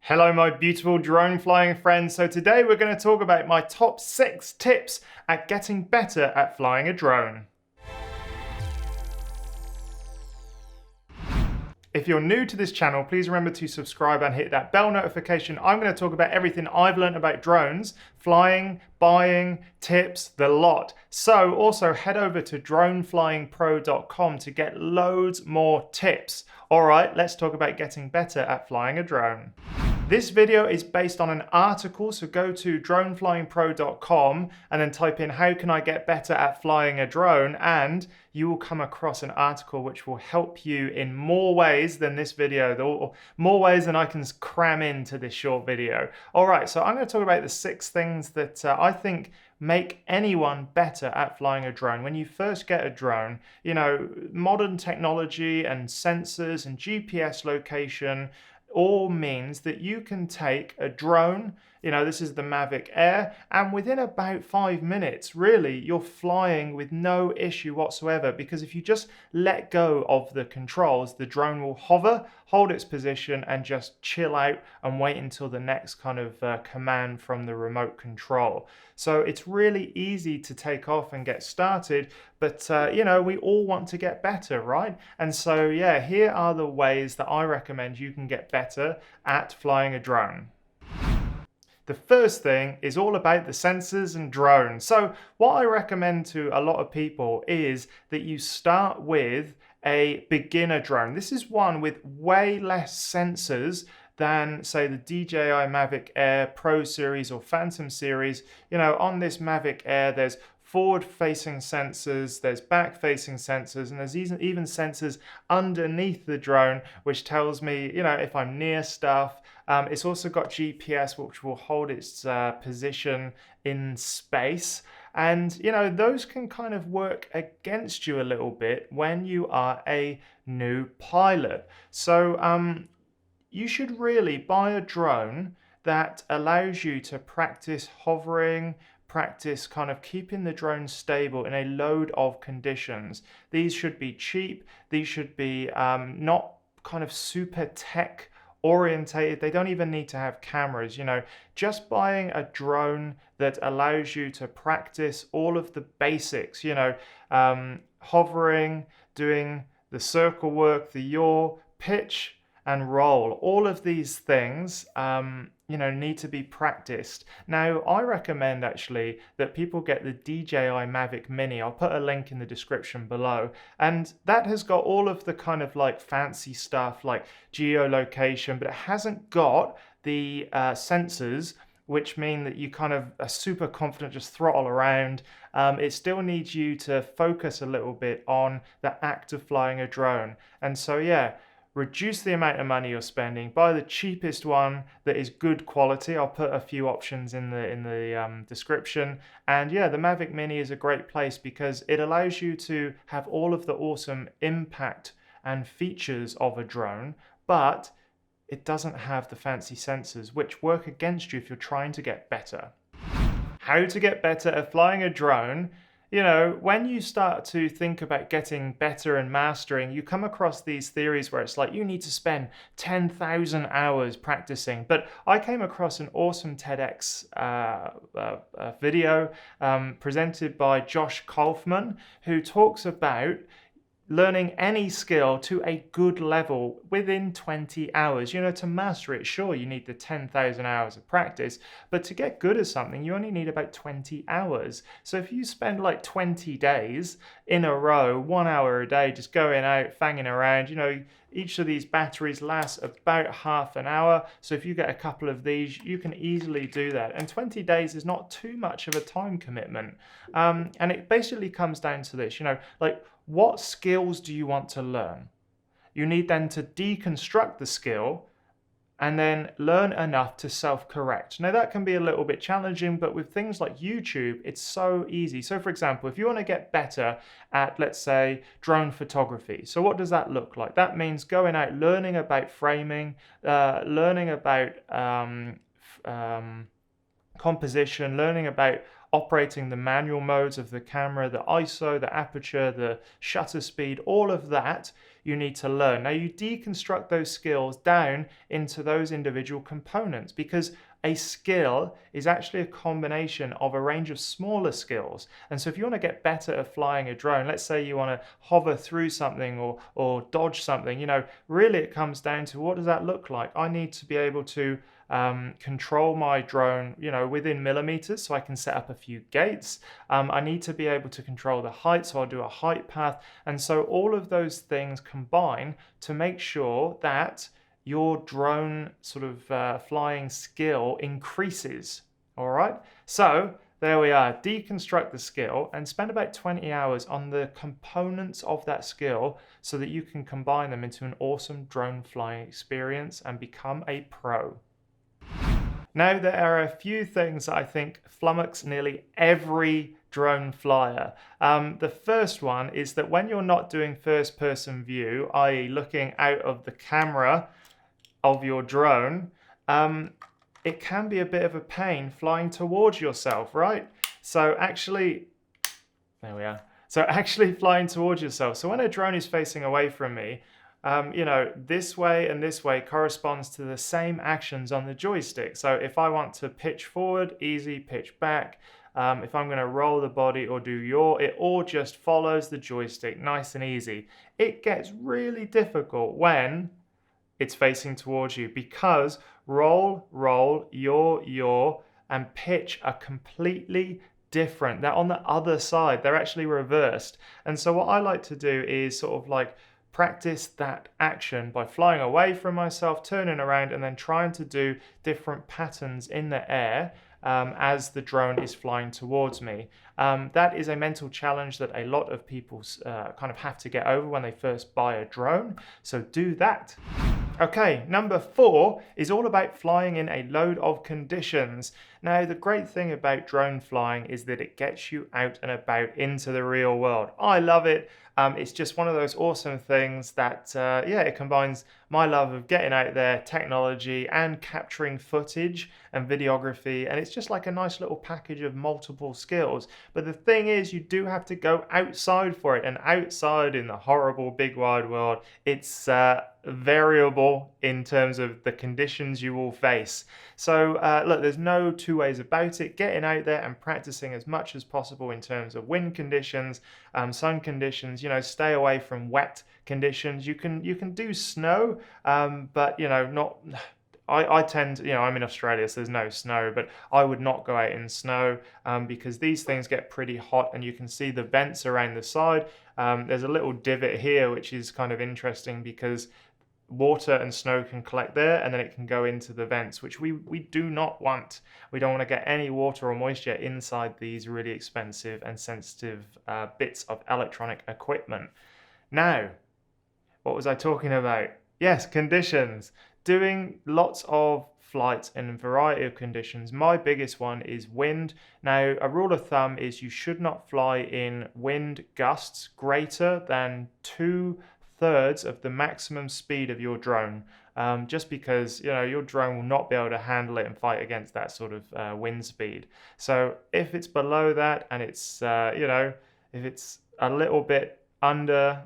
Hello my beautiful drone flying friends. So today we're going to talk about my top 6 tips at getting better at flying a drone. If you're new to this channel, please remember to subscribe and hit that bell notification. I'm going to talk about everything I've learned about drones, flying, buying, tips, the lot. So also head over to droneflyingpro.com to get loads more tips. All right, let's talk about getting better at flying a drone. This video is based on an article, so go to droneflyingpro.com and then type in how can I get better at flying a drone, and you will come across an article which will help you in more ways than this video, or more ways than I can cram into this short video. All right, so I'm going to talk about the 6 things that I think make anyone better at flying a drone. When you first get a drone, you know, modern technology and sensors and GPS location all means that you can take a drone, you know, this is the Mavic Air, and within about 5 minutes, really, you're flying with no issue whatsoever, because if you just let go of the controls, the drone will hover, hold its position, and just chill out and wait until the next kind of command from the remote control. So it's really easy to take off and get started, but you know, we all want to get better, right? And so yeah, here are the ways that I recommend you can get better at flying a drone. The first thing is all about the sensors and drones. So what I recommend to a lot of people is that you start with a beginner drone. This is one with way less sensors than, say, the DJI Mavic Air Pro series or Phantom series. You know, on this Mavic Air, there's forward-facing sensors, there's back-facing sensors, and there's even sensors underneath the drone, which tells me, you know, if I'm near stuff. It's also got GPS, which will hold its position in space. And, you know, those can kind of work against you a little bit when you are a new pilot. So you should really buy a drone that allows you to practice hovering, practice kind of keeping the drone stable in a load of conditions. These should be cheap. These should be not kind of super tech orientated. They don't even need to have cameras. You know, just buying a drone that allows you to practice all of the basics, you know, hovering, doing the circle work, the yaw, pitch, and roll. All of these things, you know, need to be practiced. Now, I recommend actually that people get the DJI Mavic Mini. I'll put a link in the description below. And that has got all of the kind of like fancy stuff like geolocation, but it hasn't got the sensors, which mean that you kind of are super confident, just throttle around. It still needs you to focus a little bit on the act of flying a drone. And so, yeah, reduce the amount of money you're spending, buy the cheapest one that is good quality. I'll put a few options in the description. And yeah, the Mavic Mini is a great place because it allows you to have all of the awesome impact and features of a drone, but it doesn't have the fancy sensors, which work against you if you're trying to get better. How to get better at flying a drone? You know, when you start to think about getting better and mastering, you come across these theories where it's like you need to spend 10,000 hours practicing. But I came across an awesome TEDx video presented by Josh Kaufman, who talks about learning any skill to a good level within 20 hours. You know, to master it, sure, you need the 10,000 hours of practice, but to get good at something, you only need about 20 hours. So if you spend like 20 days in a row, 1 hour a day, just going out, fanging around, you know, each of these batteries lasts about half an hour. So if you get a couple of these, you can easily do that. And 20 days is not too much of a time commitment. And it basically comes down to this, you know, like, what skills do you want to learn? You need then to deconstruct the skill and then learn enough to self-correct. Now that can be a little bit challenging, but with things like YouTube, it's so easy. So for example, if you want to get better at, let's say, drone photography, so what does that look like? That means going out, learning about framing, learning about composition, learning about operating the manual modes of the camera, the ISO, the aperture, the shutter speed, all of that. you need to learn. Now you deconstruct those skills down into those individual components, because a skill is actually a combination of a range of smaller skills. And so if you want to get better at flying a drone, let's say you want to hover through something or dodge something, you know, really it comes down to, what does that look like? I need to be able to control my drone, you know, within millimeters, so I can set up a few gates. I need to be able to control the height, so I'll do a height path. And so all of those things combine to make sure that your drone sort of flying skill increases. All right, so there we are. Deconstruct the skill and spend about 20 hours on the components of that skill so that you can combine them into an awesome drone flying experience and become a pro. Now, there are a few things that I think flummox nearly every drone flyer. The first one is that when you're not doing first person view, i.e. looking out of the camera of your drone, it can be a bit of a pain flying towards yourself, right? So actually, there we are. So actually flying towards yourself. So when a drone is facing away from me, you know, this way and this way corresponds to the same actions on the joystick. So if I want to pitch forward, easy, pitch back. If I'm going to roll the body or do yaw, it all just follows the joystick, nice and easy. It gets really difficult when it's facing towards you, because roll, roll, yaw, yaw, and pitch are completely different. They're on the other side. They're actually reversed. And so what I like to do is sort of like practice that action by flying away from myself, turning around, and then trying to do different patterns in the air as the drone is flying towards me. That is a mental challenge that a lot of people kind of have to get over when they first buy a drone. So do that. Okay, number 4 is all about flying in a load of conditions. Now, the great thing about drone flying is that it gets you out and about into the real world. I love it. It's just one of those awesome things that, yeah, it combines my love of getting out there, technology, and capturing footage and videography. And it's just like a nice little package of multiple skills. But the thing is, you do have to go outside for it. And outside in the horrible big wide world, it's variable in terms of the conditions you will face. So look, there's no two ways about it. Getting out there and practicing as much as possible in terms of wind conditions, sun conditions, you know, stay away from wet conditions. You can do snow, but you know, not. I tend, you know, I'm in Australia, so there's no snow, but I would not go out in snow because these things get pretty hot, and you can see the vents around the side. There's a little divot here, which is kind of interesting because water and snow can collect there, and then it can go into the vents, which we do not want. We don't want to get any water or moisture inside these really expensive and sensitive bits of electronic equipment. Now, what was I talking about? Yes, conditions. Doing lots of flights in a variety of conditions. My biggest one is wind. Now, a rule of thumb is you should not fly in wind gusts greater than 2/3 of the maximum speed of your drone, just because, you know, your drone will not be able to handle it and fight against that sort of wind speed. So if it's below that and it's, you know, if it's a little bit under,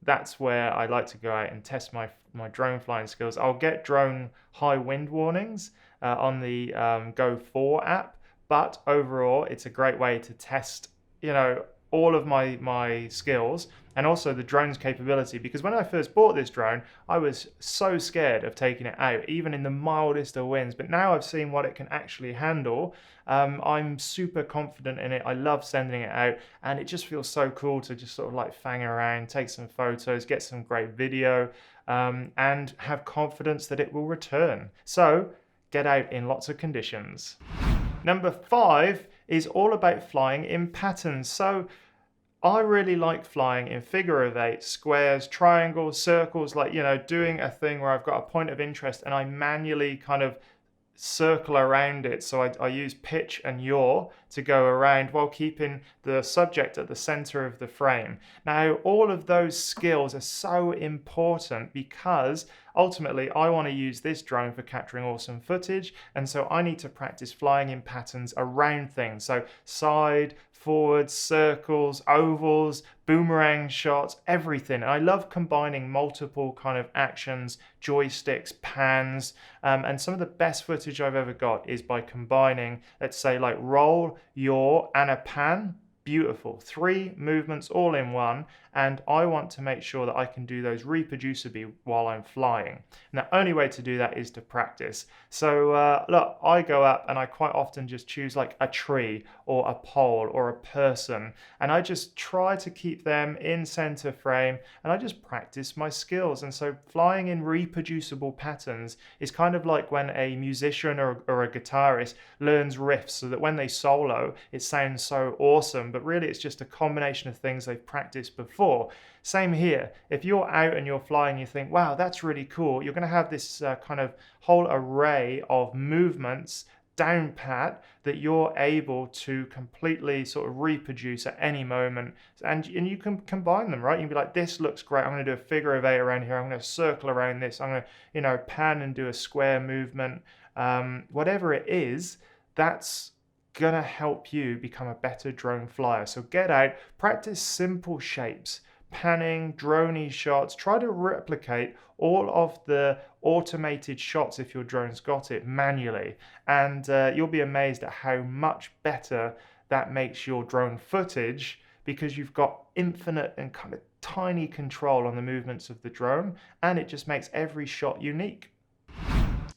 that's where I like to go out and test my drone flying skills. I'll get drone high wind warnings on the Go 4 app, but overall it's a great way to test, you know, all of my skills and also the drone's capability, because when I first bought this drone, I was so scared of taking it out, even in the mildest of winds. But now I've seen what it can actually handle. I'm super confident in it. I love sending it out, and it just feels so cool to just sort of like fang around, take some photos, get some great video, and have confidence that it will return. So get out in lots of conditions. Number 5 is all about flying in patterns. So I really like flying in figure of 8, squares, triangles, circles, like, you know, doing a thing where I've got a point of interest and I manually kind of circle around it. So I use pitch and yaw to go around while keeping the subject at the center of the frame. Now, all of those skills are so important because ultimately I want to use this drone for capturing awesome footage, and so I need to practice flying in patterns around things. So side, forwards, circles, ovals, boomerang shots, everything. And I love combining multiple kind of actions, joysticks, pans, and some of the best footage I've ever got is by combining, let's say like roll, yaw, and a pan. Beautiful. 3 movements all in one, and I want to make sure that I can do those reproducibly while I'm flying. And the only way to do that is to practice. So look, I go up and I quite often just choose like a tree or a pole or a person, and I just try to keep them in center frame, and I just practice my skills. And so flying in reproducible patterns is kind of like when a musician or a guitarist learns riffs so that when they solo, it sounds so awesome, but really it's just a combination of things they've practiced before. Same here. If you're out and you're flying, you think, wow, that's really cool. You're going to have this kind of whole array of movements down pat that you're able to completely sort of reproduce at any moment, and you can combine them, right? You can be like, this looks great, I'm going to do a figure of 8 around here, I'm going to circle around this, I'm going to, you know, pan and do a square movement. Whatever it is, that's gonna help you become a better drone flyer. So get out, practice simple shapes, panning, droney shots, try to replicate all of the automated shots if your drone's got it manually, and you'll be amazed at how much better that makes your drone footage, because you've got infinite and kind of tiny control on the movements of the drone, and it just makes every shot unique.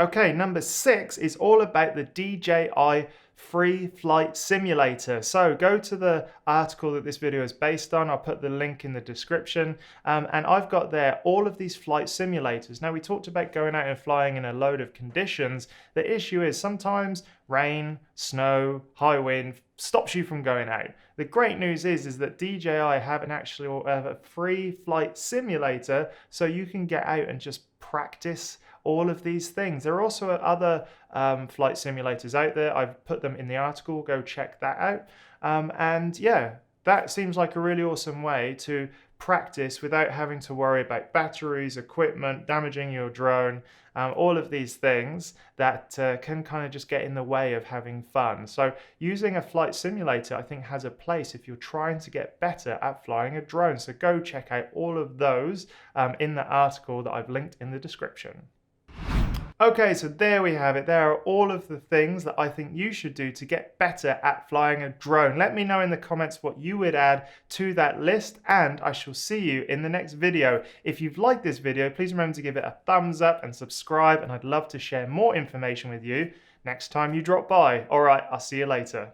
Okay, number 6 is all about the DJI free flight simulator. So go to the article that this video is based on. I'll put the link in the description, and I've got there all of these flight simulators. Now, we talked about going out and flying in a load of conditions. The issue is sometimes rain, snow, high wind stops you from going out. The great news is that DJI have a free flight simulator, so you can get out and just practice all of these things. There are also other flight simulators out there. I've put them in the article. Go check that out. And yeah, that seems like a really awesome way to practice without having to worry about batteries, equipment, damaging your drone, all of these things that can kind of just get in the way of having fun. So using a flight simulator, I think, has a place if you're trying to get better at flying a drone. So go check out all of those in the article that I've linked in the description. Okay, so there we have it. There are all of the things that I think you should do to get better at flying a drone. Let me know in the comments what you would add to that list, and I shall see you in the next video. If you've liked this video, please remember to give it a thumbs up and subscribe, and I'd love to share more information with you next time you drop by. All right, I'll see you later.